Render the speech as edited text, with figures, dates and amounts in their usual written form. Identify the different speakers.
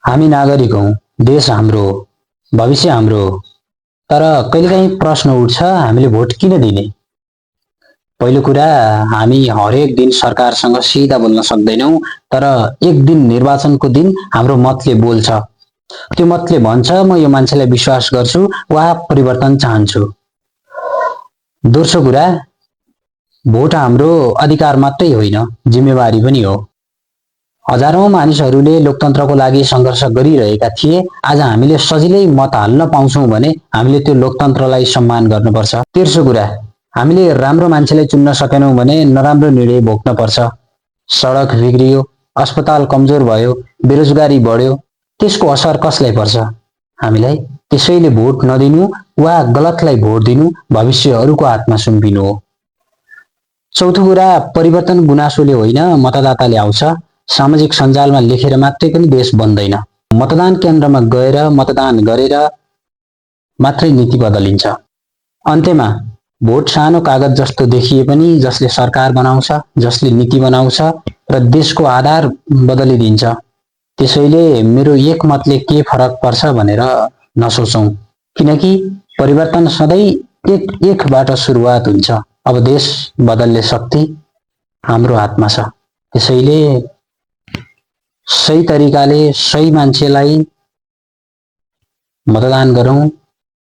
Speaker 1: हामी नागरिक हौं, देश हाम्रो हो, भविष्य हाम्रो हो। तर कहिलेकाहीँ प्रश्न उठ्छ, हामीले भोट किन दिने? पहिलो कुरा, हामी हरेक दिन सरकारसँग सिधा बोल्न सक्दैनौं, तर एक दिन निर्वाचनको दिन हाम्रो मतले बोल्छ। त्यो मतले भन्छ म यो मान्छेलाई विश्वास गर्छु वा परिवर्तन चाहन्छु। दोस्रो कुरा, भोट हाम्रो अधिकार मात्रै होइन, जिम्मेवारी पनि हो। हजारौं मानिसहरूले लोकतन्त्रको लागि सङ्घर्ष गरिरहेका थिए। आज हामीले सजिलै मत हाल्न पाउँछौं भने हामीले त्यो लोकतन्त्रलाई सम्मान गर्नुपर्छ। तेस्रो कुरा, हामीले राम्रो मान्छेलाई चुन्न सकेनौं भने नराम्रो निर्णय भोग्न पर्छ। सडक बिग्रियो, अस्पताल कमजोर भयो, बेरोजगारी बढ्यो, त्यसको असर कसलाई पर्छ? हामीलाई। त्यसैले भोट नदिनु वा गलतलाई भोट दिनु भविष्य अरूको हातमा सुम्पिनु हो। चौथो कुरा, परिवर्तन गुनासोले होइन, मतदाताले आउँछ। सामाजिक सञ्जालमा लेखेर मात्रै पनि देश बन्दैन। मतदान केन्द्रमा गएर मतदान गरेर मात्रै नीति बदलिन्छ। अन्त्यमा, भोट सानो कागज जस्तो देखिए पनि जसले सरकार बनाउँछ, जसले नीति बनाउँछ र देशको आधार बदलिदिन्छ। त्यसैले मेरो एक मतले के फरक पर्छ भनेर नसोचौं, किनकि परिवर्तन सधैँ एकबाट सुरुवात हुन्छ। अब देश बदल्ने शक्ति हाम्रो हातमा छ। त्यसैले सही तरिकाले सही मान्छेलाई मतदान गरौं,